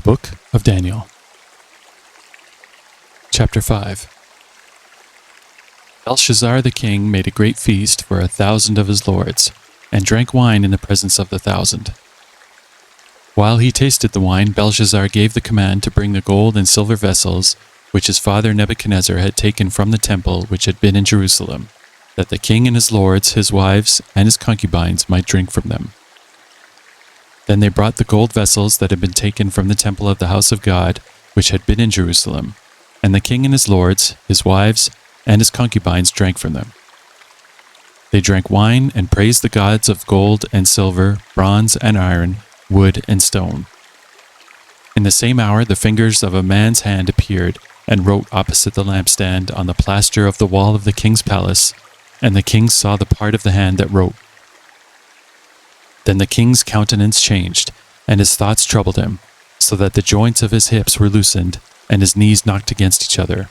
book of Daniel. Chapter 5. Belshazzar the king made a great feast for 1,000 of his lords, and drank wine in the presence of the 1,000. While he tasted the wine, Belshazzar gave the command to bring the gold and silver vessels which his father Nebuchadnezzar had taken from the temple which had been in Jerusalem, that the king and his lords, his wives, and his concubines might drink from them. Then they brought the gold vessels that had been taken from the temple of the house of God, which had been in Jerusalem, and the king and his lords, his wives, and his concubines drank from them. They drank wine and praised the gods of gold and silver, bronze and iron, wood and stone. In the same hour the fingers of a man's hand appeared and wrote opposite the lampstand on the plaster of the wall of the king's palace, and the king saw the part of the hand that wrote. Then the king's countenance changed, and his thoughts troubled him, so that the joints of his hips were loosened, and his knees knocked against each other.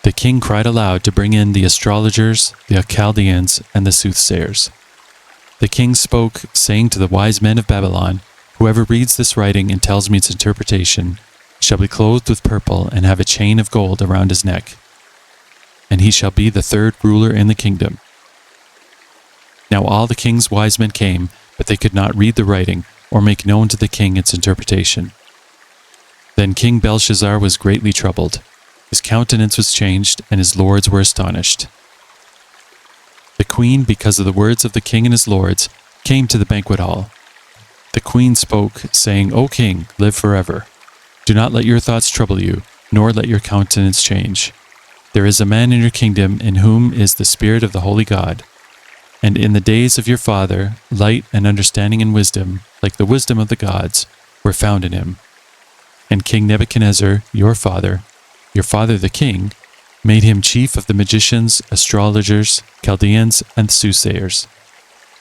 The king cried aloud to bring in the astrologers, the Chaldeans, and the soothsayers. The king spoke, saying to the wise men of Babylon, "Whoever reads this writing and tells me its interpretation shall be clothed with purple and have a chain of gold around his neck, and he shall be the third ruler in the kingdom." Now all the king's wise men came, but they could not read the writing or make known to the king its interpretation. Then King Belshazzar was greatly troubled. His countenance was changed, and his lords were astonished. The queen, because of the words of the king and his lords, came to the banquet hall. The queen spoke, saying, "O king, live forever. Do not let your thoughts trouble you, nor let your countenance change. There is a man in your kingdom in whom is the spirit of the holy God. And in the days of your father, light and understanding and wisdom, like the wisdom of the gods, were found in him. And King Nebuchadnezzar, your father the king, made him chief of the magicians, astrologers, Chaldeans, and soothsayers,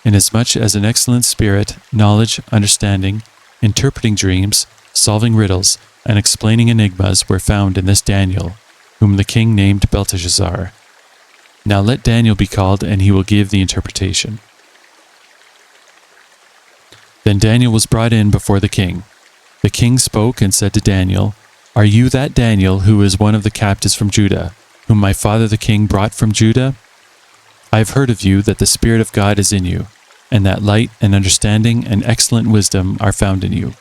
inasmuch as an excellent spirit, knowledge, understanding, interpreting dreams, solving riddles, and explaining enigmas were found in this Daniel, whom the king named Belteshazzar. Now let Daniel be called, and he will give the interpretation." Then Daniel was brought in before the king. The king spoke and said to Daniel, "Are you that Daniel who is one of the captives from Judah, whom my father the king brought from Judah? I have heard of you that the Spirit of God is in you, and that light and understanding and excellent wisdom are found in you.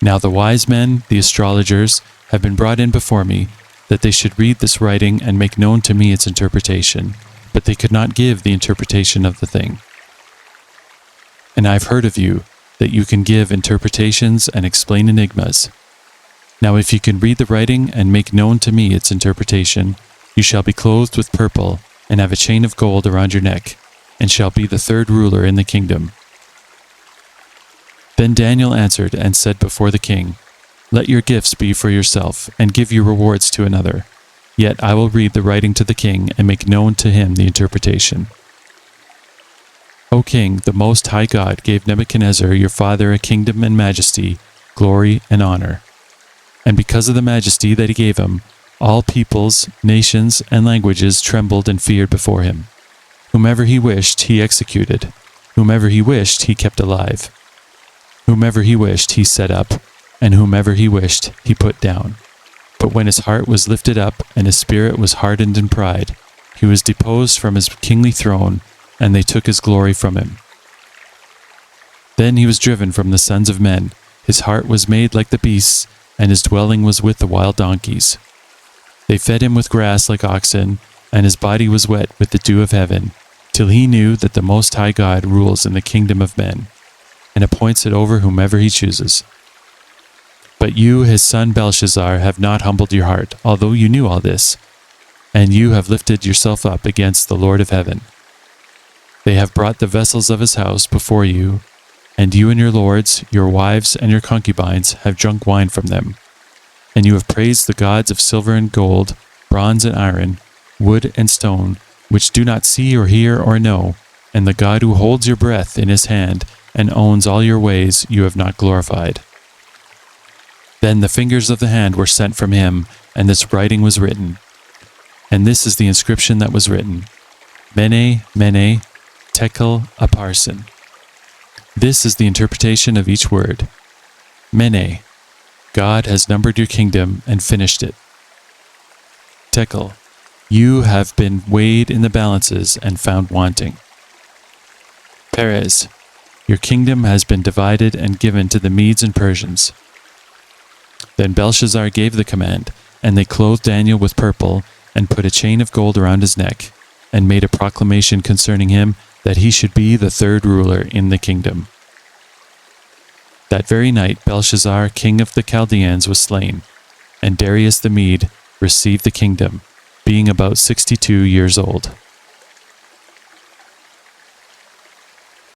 Now the wise men, the astrologers, have been brought in before me, that they should read this writing and make known to me its interpretation, but they could not give the interpretation of the thing. And I have heard of you, that you can give interpretations and explain enigmas. Now if you can read the writing and make known to me its interpretation, you shall be clothed with purple, and have a chain of gold around your neck, and shall be the third ruler in the kingdom." Then Daniel answered and said before the king, "Let your gifts be for yourself, and give your rewards to another. Yet I will read the writing to the king, and make known to him the interpretation. O king, the Most High God gave Nebuchadnezzar your father a kingdom and majesty, glory and honor. And because of the majesty that he gave him, all peoples, nations, and languages trembled and feared before him. Whomever he wished, he executed. Whomever he wished, he kept alive. Whomever he wished, he set up, and whomever he wished, he put down. But when his heart was lifted up, and his spirit was hardened in pride, he was deposed from his kingly throne, and they took his glory from him. Then he was driven from the sons of men, his heart was made like the beasts, and his dwelling was with the wild donkeys. They fed him with grass like oxen, and his body was wet with the dew of heaven, till he knew that the Most High God rules in the kingdom of men, and appoints it over whomever he chooses. But you, his son Belshazzar, have not humbled your heart, although you knew all this, and you have lifted yourself up against the Lord of heaven. They have brought the vessels of his house before you, and you and your lords, your wives, and your concubines have drunk wine from them. And you have praised the gods of silver and gold, bronze and iron, wood and stone, which do not see or hear or know, and the God who holds your breath in his hand and owns all your ways you have not glorified." Then the fingers of the hand were sent from him, and this writing was written. And this is the inscription that was written: Mene, Mene, Tekel Upharsin. This is the interpretation of each word. Mene, God has numbered your kingdom and finished it. Tekel, you have been weighed in the balances and found wanting. Perez, your kingdom has been divided and given to the Medes and Persians. Then Belshazzar gave the command, and they clothed Daniel with purple, and put a chain of gold around his neck, and made a proclamation concerning him that he should be the third ruler in the kingdom. That very night Belshazzar, king of the Chaldeans, was slain, and Darius the Mede received the kingdom, being about 62 years old.